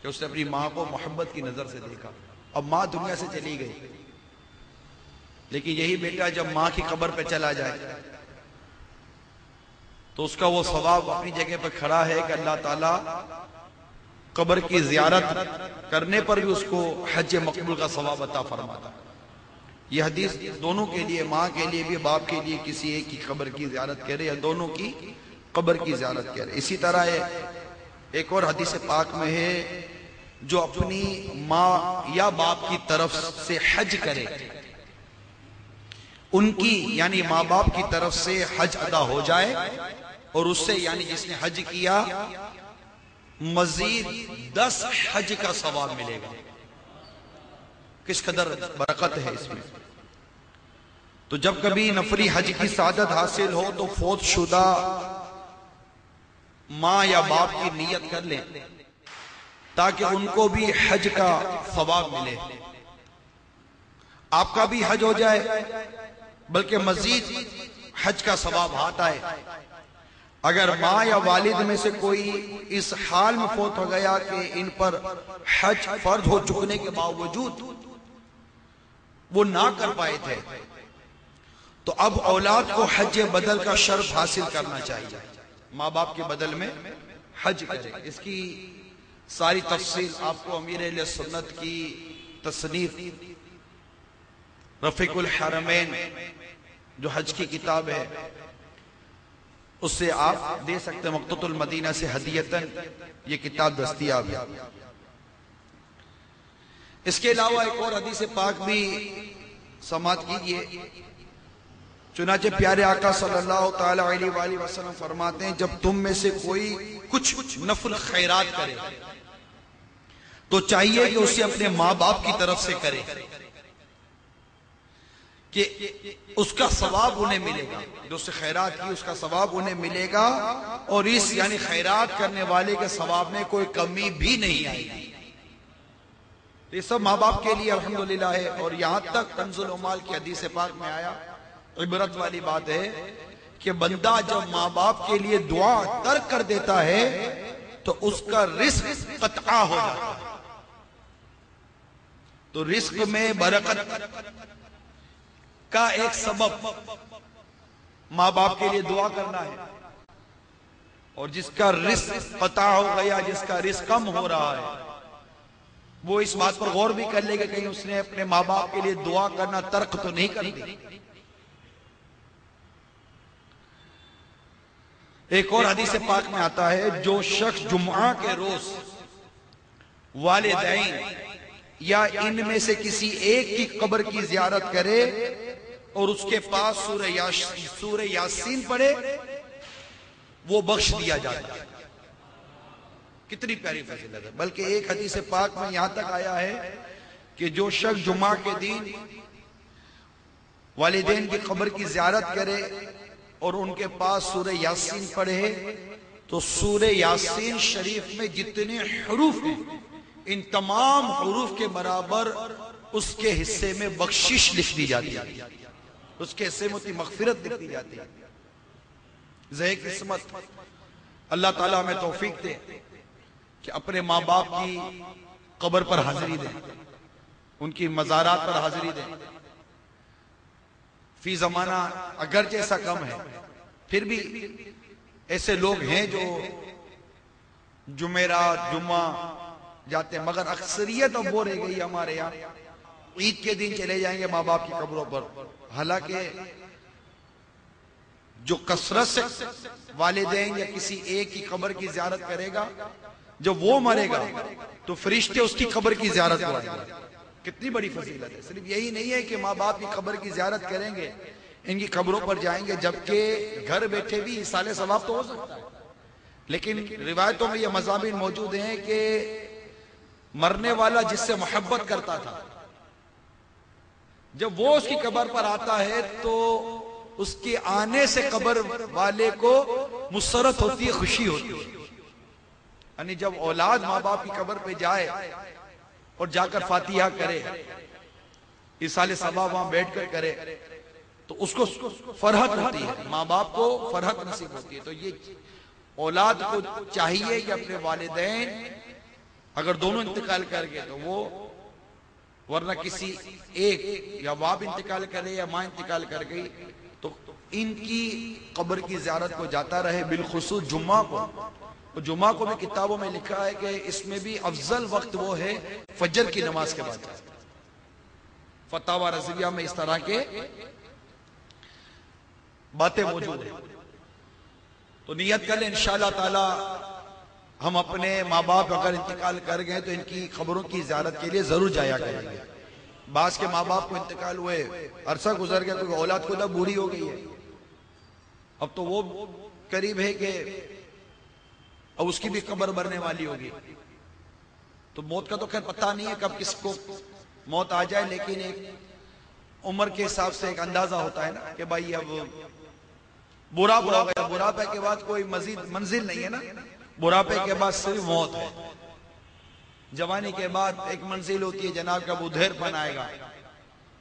کہ اس نے اپنی ماں کو محبت کی نظر سے دیکھا. اب ماں دنیا سے چلی گئی، لیکن یہی بیٹا جب ماں کی قبر پہ چلا جائے تو اس کا وہ ثواب اپنی جگہ پہ کھڑا ہے کہ اللہ تعالیٰ قبر کی زیارت کرنے پر بھی اس کو حج مقبول کا ثواب عطا فرماتا. یہ حدیث دونوں کے لیے، ماں کے لیے بھی، باپ کے لیے، کسی ایک کی قبر کی زیارت کرے یا دونوں کی قبر کی زیارت کرے. اسی طرح ایک اور حدیث پاک میں ہے جو اپنی ماں یا باپ کی طرف سے حج کرے، ان کی یعنی ماں باپ کی طرف سے حج ادا ہو جائے اور اس سے یعنی جس نے حج کیا مزید 10 حج کا ثواب ملے گا. کس قدر برکت ہے اس میں. تو جب کبھی نفلی حج کی سعادت حاصل ہو تو فوت شدہ ماں یا باپ کی نیت کر لیں تاکہ ان کو بھی حج کا ثواب ملے، آپ کا بھی حج ہو جائے بلکہ مزید حج کا ثواب ہاتھ آئے. اگر ماں یا والد میں سے کوئی اس حال میں فوت ہو گیا کہ ان پر حج فرض ہو چکنے کے باوجود وہ نہ کر پائے تھے تو اب اولاد کو حج بدل کا شرف حاصل کرنا چاہیے، ماں باپ کے بدل میں حج کرے. اس کی ساری تفصیل آپ کو امیر اہل سنت کی تصنیف رفیق الحرمین جو حج کی کتاب ہے اس سے آپ دے سکتے ہیں. مقتۃ المدینہ سے ہدیتاً یہ کتاب دستیاب ہے. اس کے علاوہ ایک اور حدیث پاک بھی سماعت کیجئے. چنانچہ پیارے آقا صلی اللہ تعالی علیہ وآلہ وسلم فرماتے ہیں جب تم میں سے کوئی کچھ نفل خیرات کرے تو چاہیے کہ اسے اپنے ماں باپ کی طرف سے کرے کہ اس کا ثواب انہیں ملے گا. جو اسے خیرات کی اس کا ثواب انہیں ملے گا اور اس یعنی خیرات کرنے والے کے ثواب میں کوئی کمی بھی نہیں آئے گی. یہ سب ماں باپ کے لیے الحمدللہ ہے. اور یہاں تک کنز العمال کی حدیث پاک میں آیا، عبرت والی بات ہے کہ بندہ جب ماں باپ کے لیے دعا ترک کر دیتا ہے تو اس کا رزق قطع ہو جاتا ہے. تو رزق میں برکت کا ایک سبب ماں باپ کے لیے دعا کرنا ہے. اور جس کا رزق قطع ہو گیا، جس کا رزق کم ہو رہا ہے، وہ اس بات پر غور بھی کر لے کہ کہیں اس نے اپنے ماں باپ کے لیے دعا کرنا ترک تو نہیں کر دی. ایک اور حدیث پاک میں آتا ہے جو شخص جمعہ کے روز والدین یا ان میں سے کسی ایک کی قبر کی زیارت کرے اور اس کے پاس سورہ یاسین پڑھے وہ بخش دیا جاتا ہے. کتنی پیاری فضیلت ہے. بلکہ ایک حدیث پاک میں یہاں تک آیا ہے کہ جو شخص جمعہ کے دن والدین کی قبر کی زیارت کرے اور ان کے پاس سورہ یاسین پڑھے تو سورہ یاسین شریف میں جتنے حروف ہیں ان تمام حروف کے برابر اس کے حصے میں بخشش لکھ دی جاتی ہے، اس کے حصے میں مغفرت لکھ دی جاتی ہے. ذہن قسمت اللہ تعالیٰ ہمیں توفیق دے کہ اپنے ماں باپ کی قبر پر حاضری دیں، ان کی مزارات پر حاضری دیں. فی زمانہ اگرچہ ایسا کم ہے پھر بھی ایسے لوگ ہیں جو جمعرات جمعہ جاتے ہیں، مگر اکثریت اب وہ رہ گئی ہمارے یہاں عید کے دن چلے جائیں گے ماں باپ کی قبروں پر. حالانکہ جو کثرت سے والدین یا کسی ایک کی قبر کی زیارت کرے گا جب وہ مرے گا تو فرشتے اس کی قبر کی زیارت کرائیں گے. کتنی بڑی فضیلت ہے. صرف یہی نہیں ہے کہ ماں باپ کی قبر کی زیارت کریں گے، ان کی قبروں پر جائیں گے، جبکہ گھر بیٹھے بھی ایصال ثواب تو ہو سکتا ہے. لیکن روایتوں میں یہ مضامین موجود ہیں کہ مرنے والا جس سے محبت کرتا تھا جب وہ اس کی قبر پر آتا ہے تو اس کے آنے سے قبر والے کو مسرت ہوتی ہے، خوشی ہوتی ہے. یعنی جب اولاد ماں باپ کی قبر پہ جائے اور جا کر فاتحہ کرے، ایصال ثواب وہاں بیٹھ کر کرے تو اس کو فرحت ہوتی ہے، ماں باپ کو فرحت نصیب ہوتی ہے. تو یہ اولاد کو چاہیے کہ اپنے والدین اگر دونوں انتقال کر گئے تو وہ، ورنہ کسی ایک یا باپ انتقال کرے یا ماں انتقال کر گئی تو ان کی قبر کی زیارت کو جاتا رہے، بالخصوص جمعہ کو. جمعہ کو بھی کتابوں میں لکھا ہے کہ اس میں بھی افضل وقت وہ ہے فجر کی نماز کے بعد. فتاوی رضویہ میں اس طرح کے باتیں موجود ہیں. تو نیت کر لیں انشاءاللہ تعالی ہم اپنے ماں باپ اگر انتقال کر گئے تو ان کی قبروں کی زیارت کے لیے ضرور جایا کریں گے. بعض کے ماں باپ کو انتقال ہوئے، عرصہ گزر گیا، کوئی اولاد خدا بوڑھی ہو گئی ہے، اب تو وہ قریب ہے کہ اب اس کی بھی قبر بھرنے والی ہوگی. تو موت کا تو خیر پتہ نہیں ہے کب کس کو موت آ جائے، لیکن ایک عمر کے حساب سے ایک اندازہ ہوتا ہے نا کہ بھائی اب بڑھاپا ہو گیا، بڑھاپے کے بعد کوئی مزید منزل نہیں ہے نا، بڑھاپے کے بعد صرف موت ہے. جوانی کے بعد ایک منزل ہوتی ہے جناب کہ اب ادھیر پن آئے گا،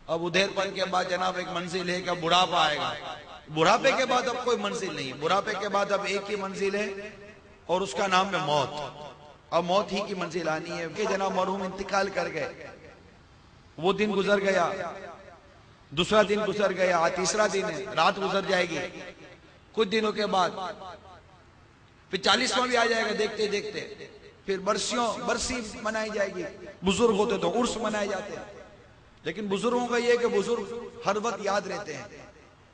اب ادھیر پن کے بعد جناب ایک منزل ہے کہ اب بڑھاپا آئے گا. بڑھاپے کے بعد اب کوئی منزل نہیں ہے، بڑھاپے کے بعد اب ایک ہی منزل ہے اور اس کا نام ہے موت. اب موت ہی کی منزل آنی ہے کہ جناب مرحوم انتقال کر گئے، وہ دن گزر گیا، دوسرا دن گزر گیا، تیسرا دن ہے، رات گزر جائے گی، کچھ دنوں کے بعد پھر 40واں بھی آ جائے گا دیکھتے دیکھتے، پھر برسی منائی جائے گی. بزرگ ہوتے تو عرس منائے جاتے ہیں، لیکن بزرگوں کا یہ کہ بزرگ ہر وقت یاد رہتے ہیں.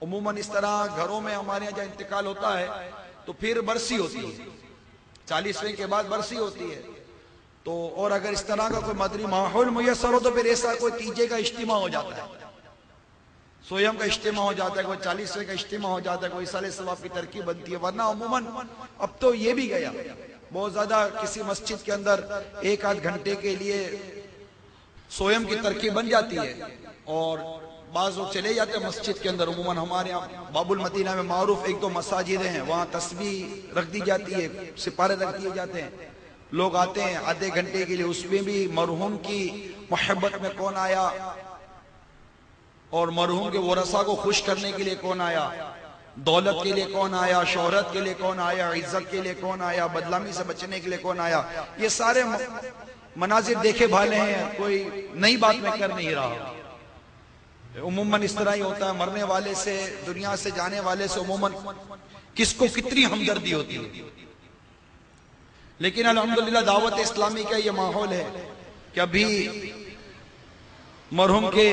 عموماً اس طرح گھروں میں ہمارے یہاں جب انتقال ہوتا ہے تو پھر برسی ہوتی ہے، 40ویں کے بعد برسی ہوتی ہے. تو اور اگر اس طرح کا کوئی مدنی ماحول میسر ہو تو پھر ایسا کوئی تیجے کا اجتماع ہو جاتا ہے، سویم کا اجتماع ہو جاتا ہے، کوئی 40ویں کا اجتماع ہو جاتا ہے، کوئی سال ثواب کی ترکیب بنتی ہے. ورنہ عموماً اب تو یہ بھی گیا، بہت زیادہ کسی مسجد کے اندر ایک آدھ گھنٹے کے لیے سویم کی ترکیب بن جاتی ہے اور بعض لوگ چلے جاتے ہیں مسجد کے اندر. عموماً ہمارے یہاں باب المدینہ میں معروف ایک دو مساجد ہیں، وہاں تسبیح رکھ دی جاتی ہے، سپارے رکھ دیے جاتے ہیں، لوگ آتے ہیں آدھے گھنٹے کے لیے. اس میں بھی مرحوم کی محبت میں کون آیا اور مرحوم کے ورثہ کو خوش کرنے کے لیے کون آیا، دولت کے لیے کون آیا، شہرت کے لیے کون آیا، عزت کے لیے کون آیا، بدنامی سے بچنے کے لیے کون آیا، یہ سارے مناظر دیکھے بھالے ہیں، کوئی نئی بات میں کر نہیں رہا. عموماً اس طرح ہی ہوتا ہے، مرنے والے سے، دنیا سے جانے والے سے عموماً کس کو کتنی ہمدردی ہوتی ہے. لیکن الحمدللہ دعوت اسلامی کا یہ ماحول ہے کہ ابھی مرحوم کے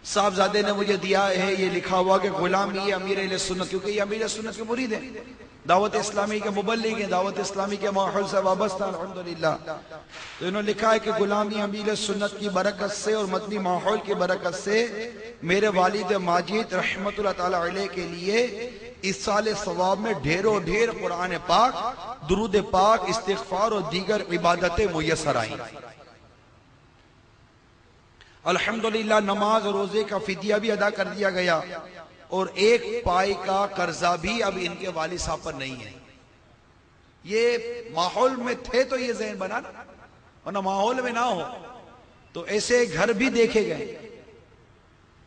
صاحبزادے نے مجھے دیا ہے، یہ لکھا ہوا کہ غلامی یہ امیر اہل سنت، کیونکہ یہ امیر سنت کے مرید ہیں، دعوت اسلامی کے مبلغ ہیں، دعوت اسلامی کے ماحول سے وابستہ الحمدللہ. تو انہوں نے لکھا ہے کہ غلامی امیر سنت کی برکت سے اور مدنی ماحول کی برکت سے میرے والد ماجد رحمت اللہ تعالی علیہ کے لیے اس سال ثواب میں ڈھیروں ڈھیر قرآن پاک، درود پاک، استغفار اور دیگر عبادتیں میسر آئیں. الحمدللہ نماز اور روزے کا فدیہ بھی ادا کر دیا گیا اور ایک پائی کا قرضہ بھی اب ان کے والد صاحب پر نہیں ہے. یہ ماحول میں تھے تو یہ ذہن بنا نا، ورنہ ماحول میں نہ ہو تو ایسے گھر بھی دیکھے گئے.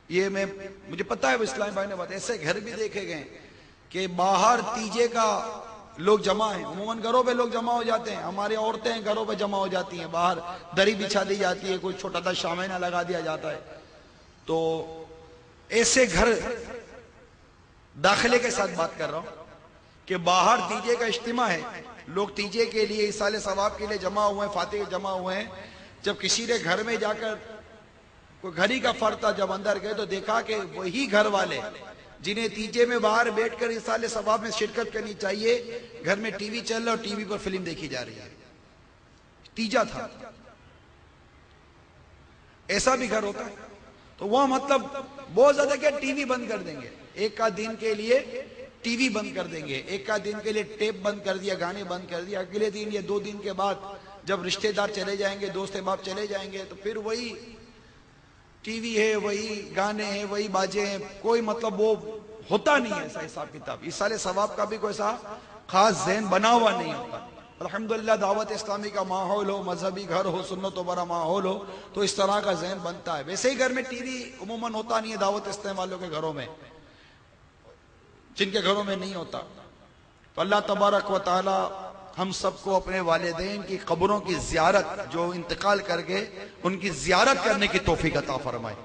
یہ مجھے پتا ہے وہ اسلام بھائی نے بات، ایسے گھر بھی دیکھے گئے کہ باہر تیجے کا لوگ جمع ہیں. عموماً گھروں پہ لوگ جمع ہو جاتے ہیں، ہماری عورتیں گھروں پہ جمع ہو جاتی ہیں، باہر دری بچھا دی جاتی ہے، کوئی چھوٹا سا شامینہ لگا دیا جاتا ہے. تو ایسے گھر داخلے کے ساتھ بات کر رہا ہوں کہ باہر تیجے کا اجتماع ہے، لوگ تیجے کے لیے ایصال ثواب کے لیے جمع ہوئے ہیں، فاتح جمع ہوئے ہیں. جب کسی نے گھر میں جا کر کوئی گھری کا فرد تھا، جب اندر گئے تو دیکھا کہ وہی گھر والے جنہیں تیجے میں باہر بیٹھ کر ایصال ثواب میں شرکت کرنی چاہیے، گھر میں ٹی وی چل رہا اور ٹی وی پر فلم دیکھی جا رہی ہے. تیجا تھا، ایسا بھی گھر ہوتا ہے. تو وہ مطلب بہت زیادہ کہ ٹی وی بند کر دیں گے، ایک کا دن کے لیے ٹی وی بند کر دیں گے، ایک کا دن کے لیے ٹیپ بند کر دیا، گانے بند کر دیا. اگلے دن یا 2 دن کے بعد جب رشتہ دار چلے جائیں گے، دوست احباب چلے جائیں گے تو پھر وہی ٹی وی ہے، وہی گانے ہیں، وہی باجے ہیں. کوئی مطلب وہ ہوتا نہیں ہے ایسا حساب کتاب. ایصال ثواب کا بھی کوئی ایسا خاص ذہن بنا ہوا نہیں ہوتا. الحمدللہ دعوت اسلامی کا ماحول ہو، مذہبی گھر ہو، سنت و برا ماحول ہو تو اس طرح کا ذہن بنتا ہے. ویسے ہی گھر میں ٹی وی عموماً ہوتا نہیں ہے دعوت اسلامی والوں کے گھروں میں، جن کے گھروں میں نہیں ہوتا. تو اللہ تبارک و تعالی ہم سب کو اپنے والدین کی قبروں کی زیارت جو انتقال کر گئے ان کی زیارت کرنے کی توفیق عطا فرمائے۔